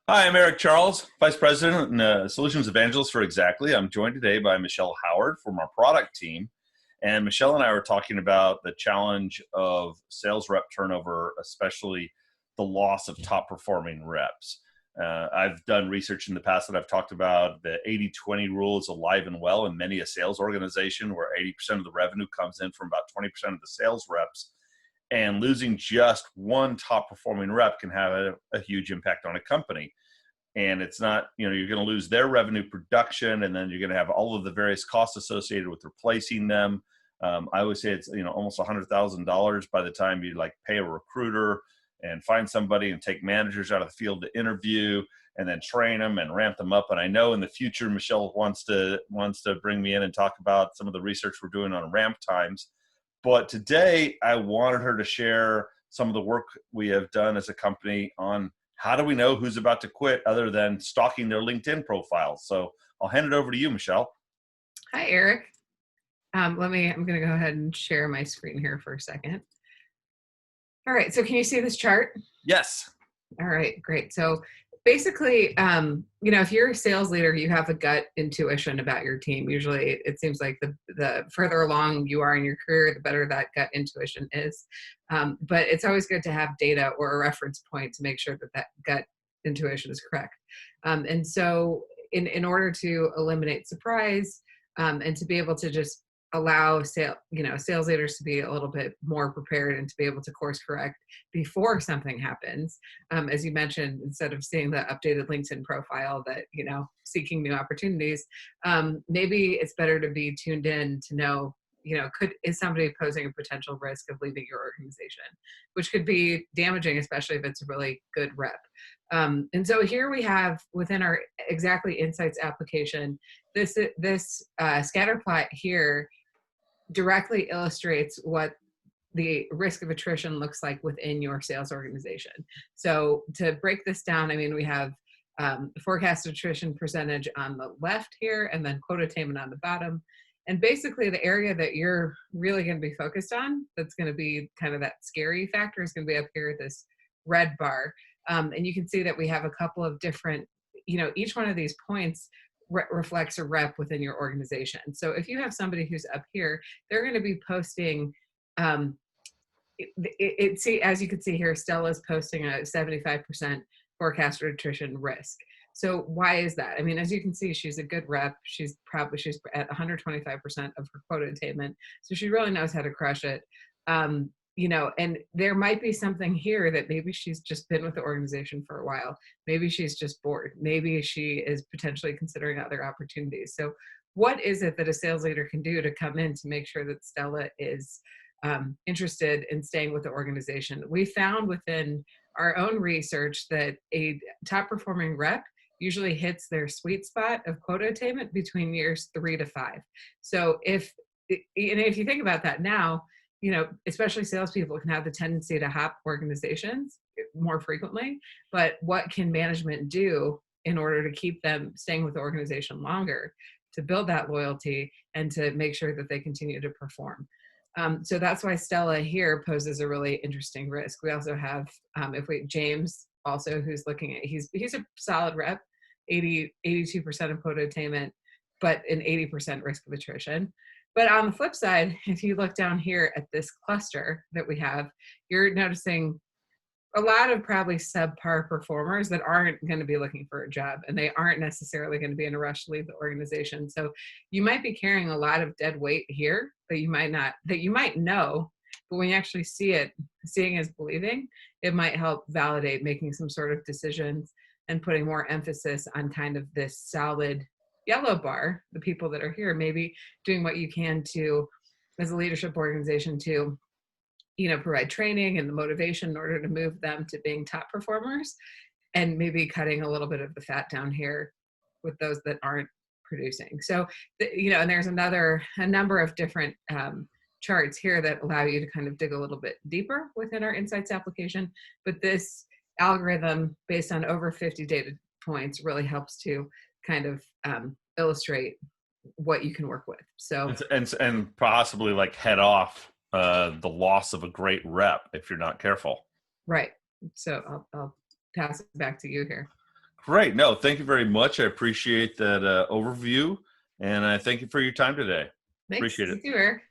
Hi, I'm Eric Charles, Vice President and Solutions Evangelist for Xactly. I'm joined today by Michelle Howard from our product team. And Michelle and I were talking about the challenge of sales rep turnover, especially the loss of top performing reps. I've done research in the past that I've talked about the 80-20 rule is alive and well in many a sales organization where 80% of the revenue comes in from about 20% of the sales reps. And losing just one top performing rep can have a huge impact on a company. And it's not, you're going to lose their revenue production, and then you're going to have all of the various costs associated with replacing them. I always say it's, almost $100,000 by the time you pay a recruiter and find somebody and take managers out of the field to interview and then train them and ramp them up. And I know in the future, Michelle wants to bring me in and talk about some of the research we're doing on ramp times. But today I wanted her to share some of the work we have done as a company on how do we know who's about to quit other than stalking their LinkedIn profiles. So I'll hand it over to you, Michelle. Hi, Eric. I'm going to go ahead and share my screen here for a second. All right. So can you see this chart? Yes. All right, great. So basically, if you're a sales leader, you have a gut intuition about your team. Usually it seems like the further along you are in your career, the better that gut intuition is. But it's always good to have data or a reference point to make sure that gut intuition is correct. And so in order to eliminate surprise and to be able to just allow sales leaders to be a little bit more prepared and to be able to course correct before something happens. As you mentioned, instead of seeing the updated LinkedIn profile that, seeking new opportunities, maybe it's better to be tuned in to know, is somebody posing a potential risk of leaving your organization, which could be damaging, especially if it's a really good rep. And so here we have within our Xactly Insights application, this scatter plot here directly illustrates what the risk of attrition looks like within your sales organization. So to break this down, we have forecasted attrition percentage on the left here, and then quota attainment on the bottom. And basically the area that you're really going to be focused on, that's going to be kind of that scary factor, is going to be up here, this red bar. And you can see that we have a couple of different, each one of these points reflects a rep within your organization. So if you have somebody who's up here, they're going to be posting, as you can see here, Stella's posting a 75% forecasted attrition risk. So why is that? As you can see, she's a good rep. She's at 125% of her quota attainment. So she really knows how to crush it. And there might be something here that maybe she's just been with the organization for a while. Maybe she's just bored. Maybe she is potentially considering other opportunities. So what is it that a sales leader can do to come in to make sure that Stella is interested in staying with the organization? We found within our own research that a top performing rep usually hits their sweet spot of quota attainment between years 3 to 5. So if you think about that now, especially salespeople can have the tendency to hop organizations more frequently, but what can management do in order to keep them staying with the organization longer, to build that loyalty and to make sure that they continue to perform? So that's why Stella here poses a really interesting risk. We also have, James also, who's looking at, he's a solid rep, 82% of quota attainment, but an 80% risk of attrition. But on the flip side, if you look down here at this cluster that we have, you're noticing a lot of probably subpar performers that aren't going to be looking for a job, and they aren't necessarily going to be in a rush to leave the organization. So you might be carrying a lot of dead weight here that you might know, but when you actually see it, seeing is believing, it might help validate making some sort of decisions and putting more emphasis on kind of this solid yellow bar, the people that are here, maybe doing what you can to, as a leadership organization, to provide training and the motivation in order to move them to being top performers, and maybe cutting a little bit of the fat down here with those that aren't producing. So, and there's a number of different charts here that allow you to kind of dig a little bit deeper within our Insights application. But this algorithm, based on over 50 data points, really helps to kind of illustrate what you can work with. So and possibly head off the loss of a great rep if you're not careful. Right. So I'll pass it back to you here. Great. No, thank you very much. I appreciate that overview, and I thank you for your time today. Thanks. Appreciate You it. too, Eric.